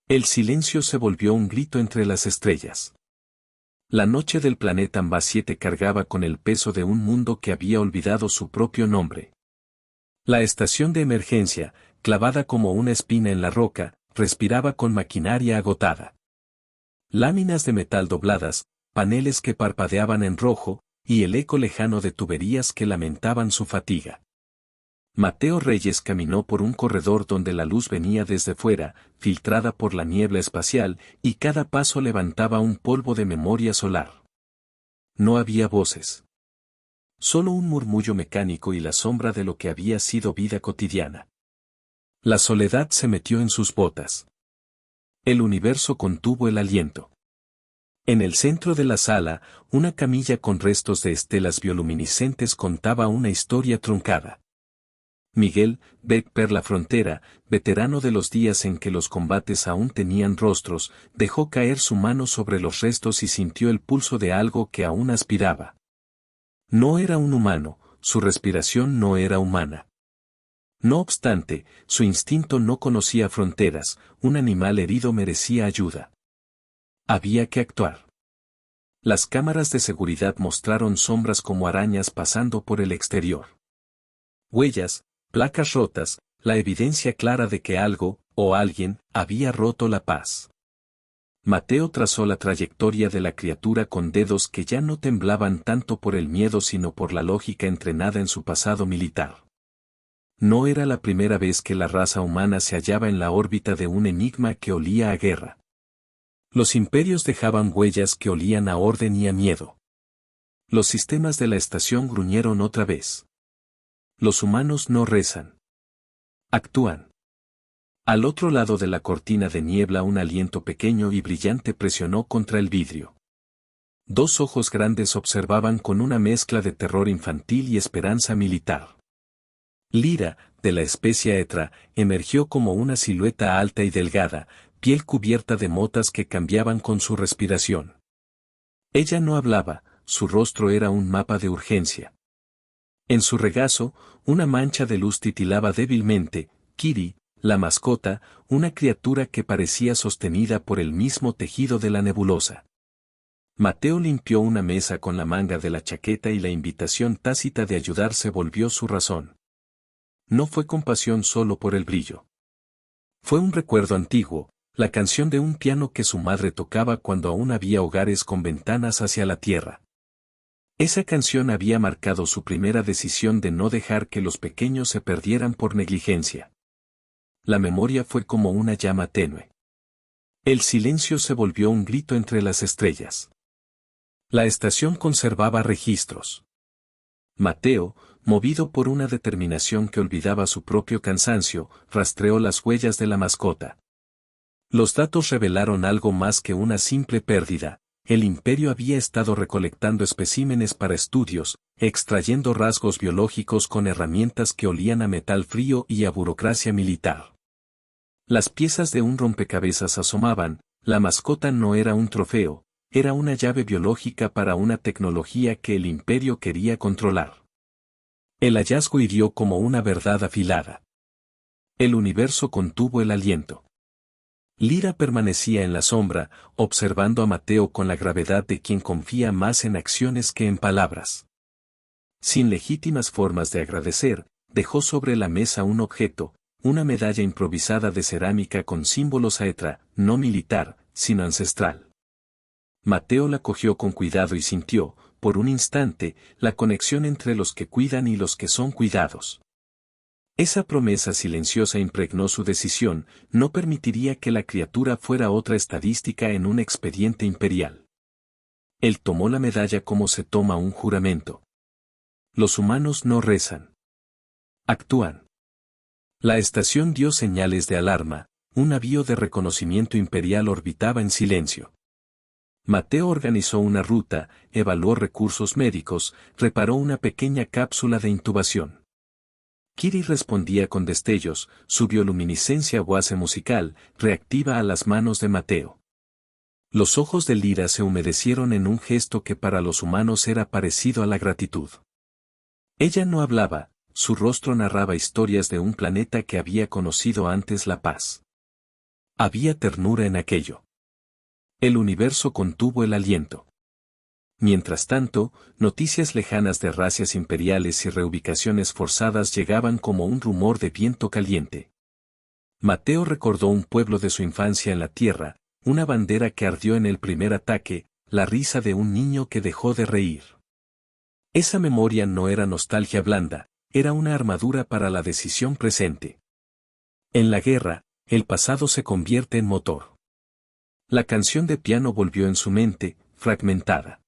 El silencio se volvió un grito entre las estrellas. La noche del planeta Amba 7 cargaba con el peso de un mundo que había olvidado su propio nombre. La estación de emergencia, clavada como una espina en la roca, respiraba con maquinaria agotada. Láminas de metal dobladas, paneles que parpadeaban en rojo, y el eco lejano de tuberías que lamentaban su fatiga. Mateo Reyes caminó por un corredor donde la luz venía desde fuera, filtrada por la niebla espacial, y cada paso levantaba un polvo de memoria solar. No había voces. Solo un murmullo mecánico y la sombra de lo que había sido vida cotidiana. La soledad se metió en sus botas. El universo contuvo el aliento. En el centro de la sala, una camilla con restos de estelas bioluminiscentes contaba una historia truncada. Miguel, Beck per la frontera, veterano de los días en que los combates aún tenían rostros, dejó caer su mano sobre los restos y sintió el pulso de algo que aún aspiraba. No era un humano, su respiración no era humana. No obstante, su instinto no conocía fronteras, un animal herido merecía ayuda. Había que actuar. Las cámaras de seguridad mostraron sombras como arañas pasando por el exterior. Huellas, placas rotas, la evidencia clara de que algo, o alguien, había roto la paz. Mateo trazó la trayectoria de la criatura con dedos que ya no temblaban tanto por el miedo sino por la lógica entrenada en su pasado militar. No era la primera vez que la raza humana se hallaba en la órbita de un enigma que olía a guerra. Los imperios dejaban huellas que olían a orden y a miedo. Los sistemas de la estación gruñeron otra vez. Los humanos no rezan. Actúan. Al otro lado de la cortina de niebla un aliento pequeño y brillante presionó contra el vidrio. Dos ojos grandes observaban con una mezcla de terror infantil y esperanza militar. Lyra, de la especie Etra, emergió como una silueta alta y delgada, piel cubierta de motas que cambiaban con su respiración. Ella no hablaba, su rostro era un mapa de urgencia. En su regazo, una mancha de luz titilaba débilmente. Kiri, la mascota, una criatura que parecía sostenida por el mismo tejido de la nebulosa. Mateo limpió una mesa con la manga de la chaqueta y la invitación tácita de ayudar se volvió su razón. No fue compasión solo por el brillo. Fue un recuerdo antiguo, la canción de un piano que su madre tocaba cuando aún había hogares con ventanas hacia la tierra. Esa canción había marcado su primera decisión de no dejar que los pequeños se perdieran por negligencia. La memoria fue como una llama tenue. El silencio se volvió un grito entre las estrellas. La estación conservaba registros. Mateo, movido por una determinación que olvidaba su propio cansancio, rastreó las huellas de la mascota. Los datos revelaron algo más que una simple pérdida. El imperio había estado recolectando especímenes para estudios, extrayendo rasgos biológicos con herramientas que olían a metal frío y a burocracia militar. Las piezas de un rompecabezas asomaban, la mascota no era un trofeo, era una llave biológica para una tecnología que el imperio quería controlar. El hallazgo hirió como una verdad afilada. El universo contuvo el aliento. Lyra permanecía en la sombra, observando a Mateo con la gravedad de quien confía más en acciones que en palabras. Sin legítimas formas de agradecer, dejó sobre la mesa un objeto, una medalla improvisada de cerámica con símbolos Aetra, no militar, sino ancestral. Mateo la cogió con cuidado y sintió, por un instante, la conexión entre los que cuidan y los que son cuidados. Esa promesa silenciosa impregnó su decisión, no permitiría que la criatura fuera otra estadística en un expediente imperial. Él tomó la medalla como se toma un juramento. Los humanos no rezan. Actúan. La estación dio señales de alarma, un navío de reconocimiento imperial orbitaba en silencio. Mateo organizó una ruta, evaluó recursos médicos, reparó una pequeña cápsula de intubación. Kiri respondía con destellos, su bioluminiscencia guase musical, reactiva a las manos de Mateo. Los ojos de Lyra se humedecieron en un gesto que para los humanos era parecido a la gratitud. Ella no hablaba, su rostro narraba historias de un planeta que había conocido antes la paz. Había ternura en aquello. El universo contuvo el aliento. Mientras tanto, noticias lejanas de razzias imperiales y reubicaciones forzadas llegaban como un rumor de viento caliente. Mateo recordó un pueblo de su infancia en la tierra, una bandera que ardió en el primer ataque, la risa de un niño que dejó de reír. Esa memoria no era nostalgia blanda, era una armadura para la decisión presente. En la guerra, el pasado se convierte en motor. La canción de piano volvió en su mente, fragmentada.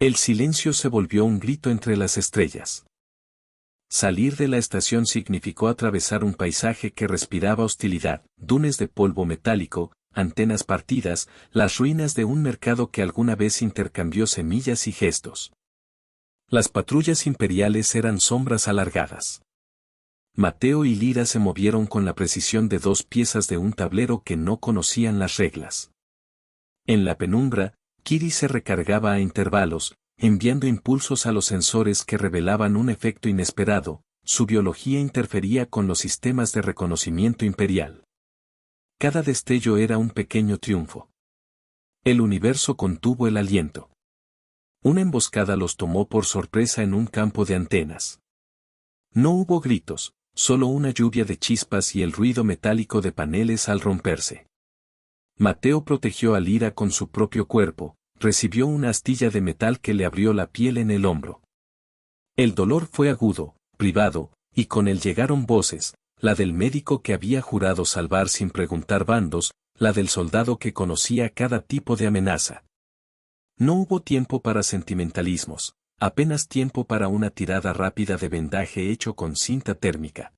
El silencio se volvió un grito entre las estrellas. Salir de la estación significó atravesar un paisaje que respiraba hostilidad, dunes de polvo metálico, antenas partidas, las ruinas de un mercado que alguna vez intercambió semillas y gestos. Las patrullas imperiales eran sombras alargadas. Mateo y Lira se movieron con la precisión de dos piezas de un tablero que no conocían las reglas. En la penumbra, Kiri se recargaba a intervalos, enviando impulsos a los sensores que revelaban un efecto inesperado, su biología interfería con los sistemas de reconocimiento imperial. Cada destello era un pequeño triunfo. El universo contuvo el aliento. Una emboscada los tomó por sorpresa en un campo de antenas. No hubo gritos, solo una lluvia de chispas y el ruido metálico de paneles al romperse. Mateo protegió a Lira con su propio cuerpo, recibió una astilla de metal que le abrió la piel en el hombro. El dolor fue agudo, privado, y con él llegaron voces, la del médico que había jurado salvar sin preguntar bandos, la del soldado que conocía cada tipo de amenaza. No hubo tiempo para sentimentalismos, apenas tiempo para una tirada rápida de vendaje hecho con cinta térmica.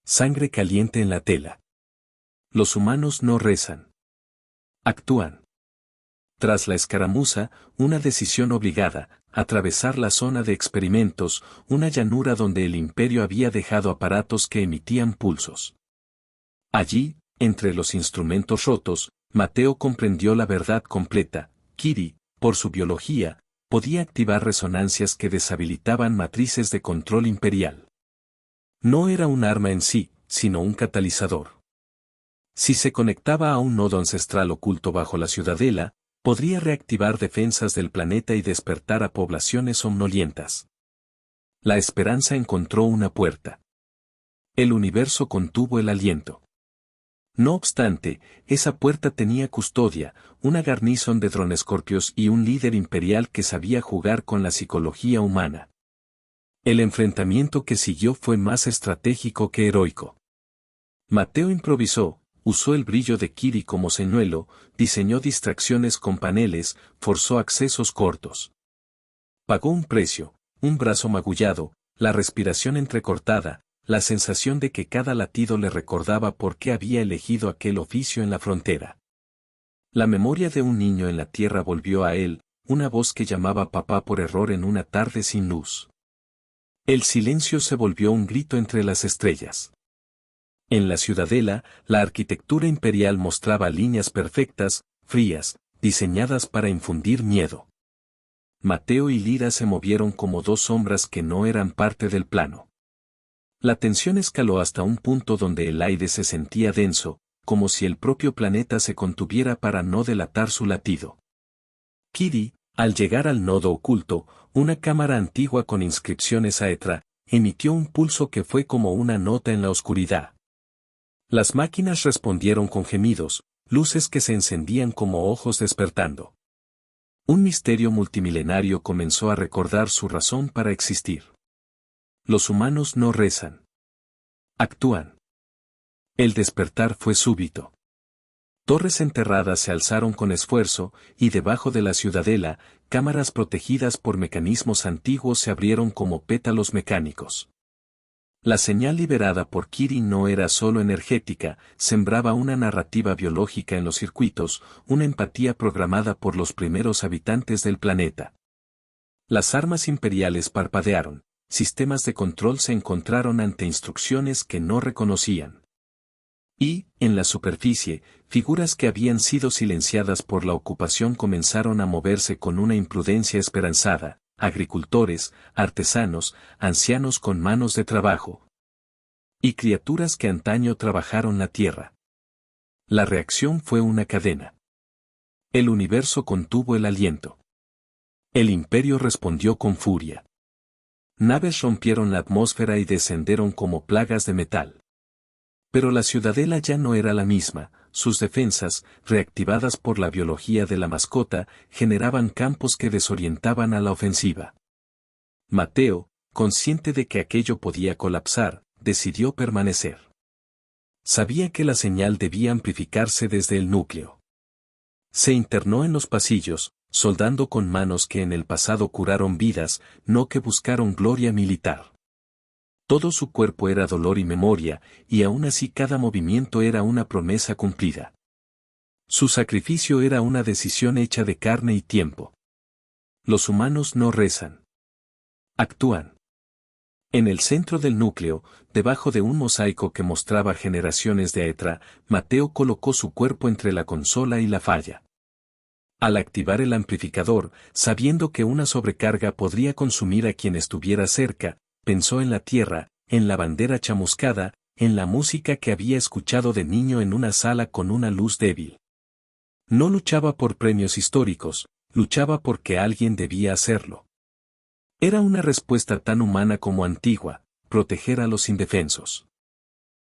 Sangre caliente en la tela. Los humanos no rezan. Actúan. Tras la escaramuza, una decisión obligada, atravesar la zona de experimentos, una llanura donde el imperio había dejado aparatos que emitían pulsos. Allí, entre los instrumentos rotos, Mateo comprendió la verdad completa. Kiri, por su biología, podía activar resonancias que deshabilitaban matrices de control imperial. No era un arma en sí, sino un catalizador. Si se conectaba a un nodo ancestral oculto bajo la ciudadela, podría reactivar defensas del planeta y despertar a poblaciones somnolientas. La esperanza encontró una puerta. El universo contuvo el aliento. No obstante, esa puerta tenía custodia, una garnison de dronescorpios y un líder imperial que sabía jugar con la psicología humana. El enfrentamiento que siguió fue más estratégico que heroico. Mateo improvisó, usó el brillo de Kiri como señuelo, diseñó distracciones con paneles, forzó accesos cortos. Pagó un precio, un brazo magullado, la respiración entrecortada, la sensación de que cada latido le recordaba por qué había elegido aquel oficio en la frontera. La memoria de un niño en la tierra volvió a él, una voz que llamaba papá por error en una tarde sin luz. El silencio se volvió un grito entre las estrellas. En la ciudadela, la arquitectura imperial mostraba líneas perfectas, frías, diseñadas para infundir miedo. Mateo y Lira se movieron como dos sombras que no eran parte del plano. La tensión escaló hasta un punto donde el aire se sentía denso, como si el propio planeta se contuviera para no delatar su latido. Kiri, al llegar al nodo oculto, una cámara antigua con inscripciones Aetra, emitió un pulso que fue como una nota en la oscuridad. Las máquinas respondieron con gemidos, luces que se encendían como ojos despertando. Un misterio multimilenario comenzó a recordar su razón para existir. Los humanos no rezan. Actúan. El despertar fue súbito. Torres enterradas se alzaron con esfuerzo, y debajo de la ciudadela, cámaras protegidas por mecanismos antiguos se abrieron como pétalos mecánicos. La señal liberada por Kiri no era solo energética, sembraba una narrativa biológica en los circuitos, una empatía programada por los primeros habitantes del planeta. Las armas imperiales parpadearon, sistemas de control se encontraron ante instrucciones que no reconocían. Y, en la superficie, figuras que habían sido silenciadas por la ocupación comenzaron a moverse con una imprudencia esperanzada. Agricultores, artesanos, ancianos con manos de trabajo. Y criaturas que antaño trabajaron la tierra. La reacción fue una cadena. El universo contuvo el aliento. El imperio respondió con furia. Naves rompieron la atmósfera y descendieron como plagas de metal. Pero la ciudadela ya no era la misma, sus defensas, reactivadas por la biología de la mascota, generaban campos que desorientaban a la ofensiva. Mateo, consciente de que aquello podía colapsar, decidió permanecer. Sabía que la señal debía amplificarse desde el núcleo. Se internó en los pasillos, soldando con manos que en el pasado curaron vidas, no que buscaron gloria militar. Todo su cuerpo era dolor y memoria, y aún así cada movimiento era una promesa cumplida. Su sacrificio era una decisión hecha de carne y tiempo. Los humanos no rezan. Actúan. En el centro del núcleo, debajo de un mosaico que mostraba generaciones de Aethra, Mateo colocó su cuerpo entre la consola y la falla. Al activar el amplificador, sabiendo que una sobrecarga podría consumir a quien estuviera cerca, pensó en la tierra, en la bandera chamuscada, en la música que había escuchado de niño en una sala con una luz débil. No luchaba por premios históricos, luchaba porque alguien debía hacerlo. Era una respuesta tan humana como antigua, proteger a los indefensos.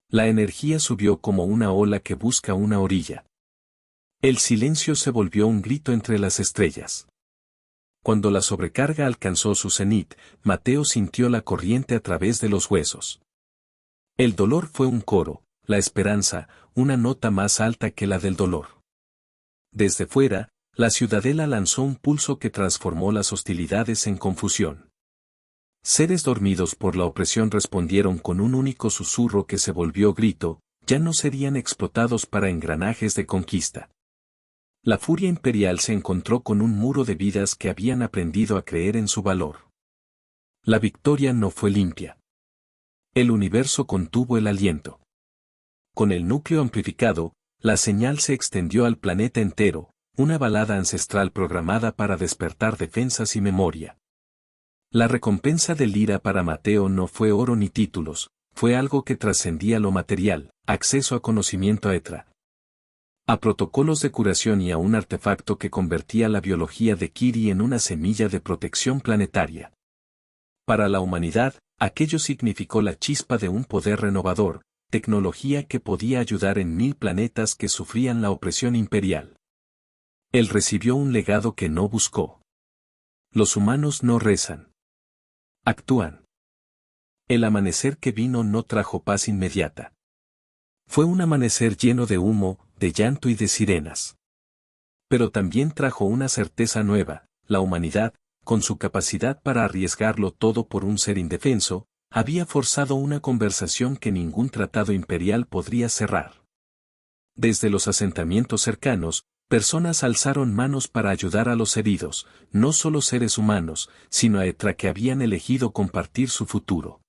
La energía subió como una ola que busca una orilla. El silencio se volvió un grito entre las estrellas. Cuando la sobrecarga alcanzó su cenit, Mateo sintió la corriente a través de los huesos. El dolor fue un coro, la esperanza, una nota más alta que la del dolor. Desde fuera, la ciudadela lanzó un pulso que transformó las hostilidades en confusión. Seres dormidos por la opresión respondieron con un único susurro que se volvió grito, ya no serían explotados para engranajes de conquista. La furia imperial se encontró con un muro de vidas que habían aprendido a creer en su valor. La victoria no fue limpia. El universo contuvo el aliento. Con el núcleo amplificado, la señal se extendió al planeta entero, una balada ancestral programada para despertar defensas y memoria. La recompensa del Lyra para Mateo no fue oro ni títulos, fue algo que trascendía lo material, acceso a conocimiento Aethra, a protocolos de curación y a un artefacto que convertía la biología de Kiri en una semilla de protección planetaria. Para la humanidad, aquello significó la chispa de un poder renovador, tecnología que podía ayudar en 1000 planetas que sufrían la opresión imperial. Él recibió un legado que no buscó. Los humanos no rezan. Actúan. El amanecer que vino no trajo paz inmediata. Fue un amanecer lleno de humo, de llanto y de sirenas. Pero también trajo una certeza nueva, la humanidad, con su capacidad para arriesgarlo todo por un ser indefenso, había forzado una conversación que ningún tratado imperial podría cerrar. Desde los asentamientos cercanos, personas alzaron manos para ayudar a los heridos, no solo seres humanos, sino a Aethra que habían elegido compartir su futuro.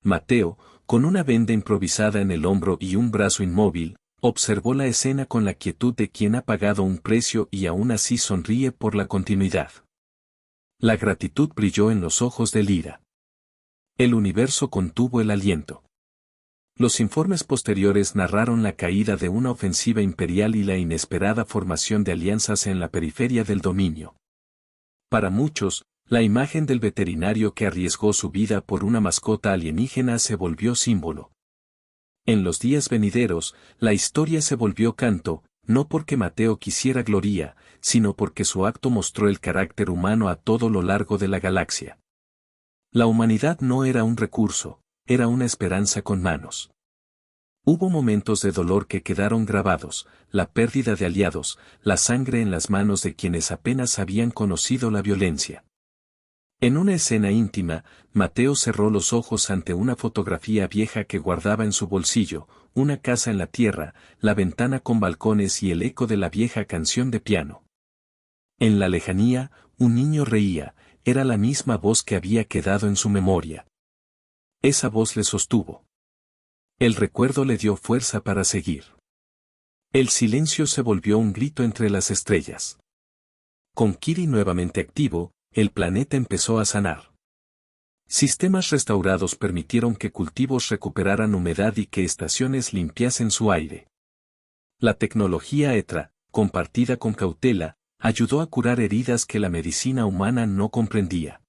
Mateo, con una venda improvisada en el hombro y un brazo inmóvil, observó la escena con la quietud de quien ha pagado un precio y aún así sonríe por la continuidad. La gratitud brilló en los ojos de Lyra. El universo contuvo el aliento. Los informes posteriores narraron la caída de una ofensiva imperial y la inesperada formación de alianzas en la periferia del dominio. Para muchos, la imagen del veterinario que arriesgó su vida por una mascota alienígena se volvió símbolo. En los días venideros, la historia se volvió canto, no porque Mateo quisiera gloria, sino porque su acto mostró el carácter humano a todo lo largo de la galaxia. La humanidad no era un recurso, era una esperanza con manos. Hubo momentos de dolor que quedaron grabados, la pérdida de aliados, la sangre en las manos de quienes apenas habían conocido la violencia. En una escena íntima, Mateo cerró los ojos ante una fotografía vieja que guardaba en su bolsillo, una casa en la tierra, la ventana con balcones y el eco de la vieja canción de piano. En la lejanía, un niño reía, era la misma voz que había quedado en su memoria. Esa voz le sostuvo. El recuerdo le dio fuerza para seguir. El silencio se volvió un grito entre las estrellas. Con Kiri nuevamente activo, el planeta empezó a sanar. Sistemas restaurados permitieron que cultivos recuperaran humedad y que estaciones limpiasen su aire. La tecnología ETRA, compartida con cautela, ayudó a curar heridas que la medicina humana no comprendía.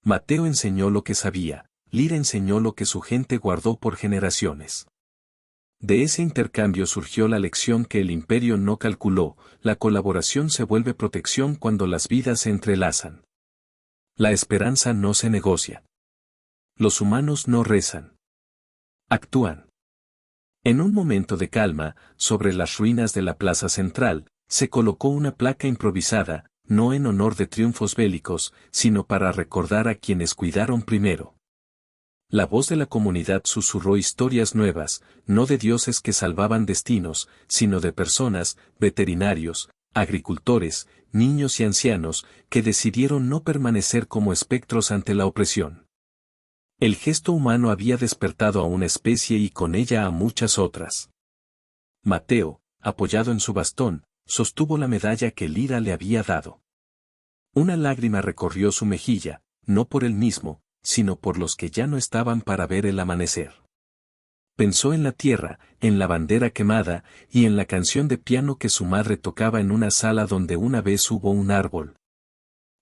Mateo enseñó lo que sabía, Lyra enseñó lo que su gente guardó por generaciones. De ese intercambio surgió la lección que el imperio no calculó: la colaboración se vuelve protección cuando las vidas se entrelazan. La esperanza no se negocia. Los humanos no rezan. Actúan. En un momento de calma, sobre las ruinas de la plaza central, se colocó una placa improvisada, no en honor de triunfos bélicos, sino para recordar a quienes cuidaron primero. La voz de la comunidad susurró historias nuevas, no de dioses que salvaban destinos, sino de personas, veterinarios, agricultores, niños y ancianos, que decidieron no permanecer como espectros ante la opresión. El gesto humano había despertado a una especie y con ella a muchas otras. Mateo, apoyado en su bastón, sostuvo la medalla que Lyra le había dado. Una lágrima recorrió su mejilla, no por él mismo, sino por los que ya no estaban para ver el amanecer. Pensó en la tierra, en la bandera quemada, y en la canción de piano que su madre tocaba en una sala donde una vez hubo un árbol.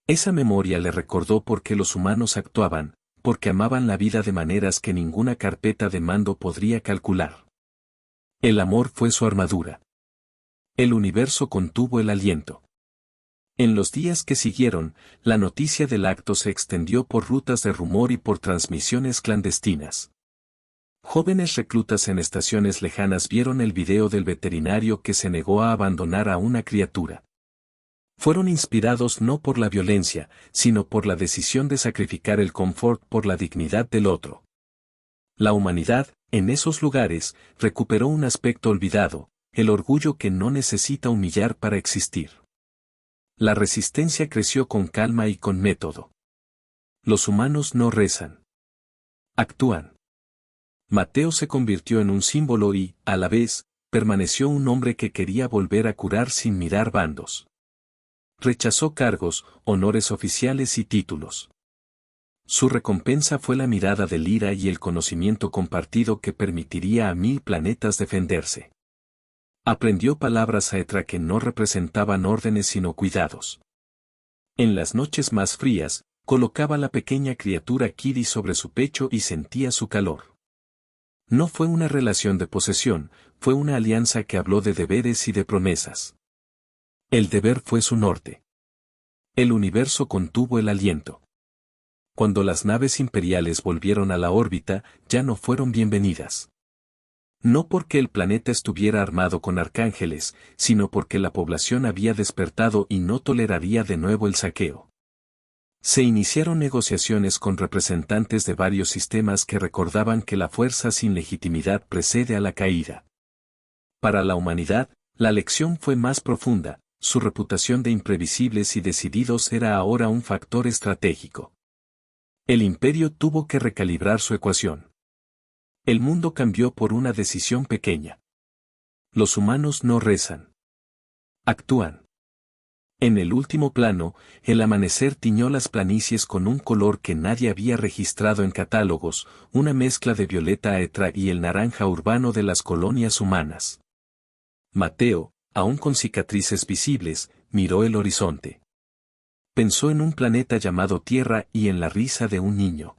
Esa memoria le recordó por qué los humanos actuaban, porque amaban la vida de maneras que ninguna carpeta de mando podría calcular. El amor fue su armadura. El universo contuvo el aliento. En los días que siguieron, la noticia del acto se extendió por rutas de rumor y por transmisiones clandestinas. Jóvenes reclutas en estaciones lejanas vieron el video del veterinario que se negó a abandonar a una criatura. Fueron inspirados no por la violencia, sino por la decisión de sacrificar el confort por la dignidad del otro. La humanidad, en esos lugares, recuperó un aspecto olvidado, el orgullo que no necesita humillar para existir. La resistencia creció con calma y con método. Los humanos no rezan. Actúan. Mateo se convirtió en un símbolo y, a la vez, permaneció un hombre que quería volver a curar sin mirar bandos. Rechazó cargos, honores oficiales y títulos. Su recompensa fue la mirada de Lyra y el conocimiento compartido que permitiría a 1000 planetas defenderse. Aprendió palabras ETRA que no representaban órdenes sino cuidados. En las noches más frías, colocaba la pequeña criatura Kiri sobre su pecho y sentía su calor. No fue una relación de posesión, fue una alianza que habló de deberes y de promesas. El deber fue su norte. El universo contuvo el aliento. Cuando las naves imperiales volvieron a la órbita, ya no fueron bienvenidas. No porque el planeta estuviera armado con arcángeles, sino porque la población había despertado y no toleraría de nuevo el saqueo. Se iniciaron negociaciones con representantes de varios sistemas que recordaban que la fuerza sin legitimidad precede a la caída. Para la humanidad, la lección fue más profunda: su reputación de imprevisibles y decididos era ahora un factor estratégico. El imperio tuvo que recalibrar su ecuación. El mundo cambió por una decisión pequeña. Los humanos no rezan. Actúan. En el último plano, el amanecer tiñó las planicies con un color que nadie había registrado en catálogos, una mezcla de violeta ETRA y el naranja urbano de las colonias humanas. Mateo, aún con cicatrices visibles, miró el horizonte. Pensó en un planeta llamado Tierra y en la risa de un niño.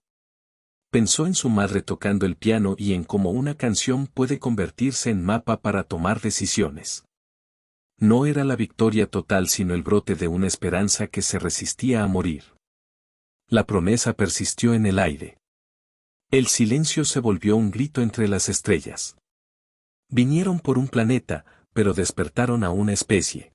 Pensó en su madre tocando el piano y en cómo una canción puede convertirse en mapa para tomar decisiones. No era la victoria total sino el brote de una esperanza que se resistía a morir. La promesa persistió en el aire. El silencio se volvió un grito entre las estrellas. Vinieron por un planeta, pero despertaron a una especie.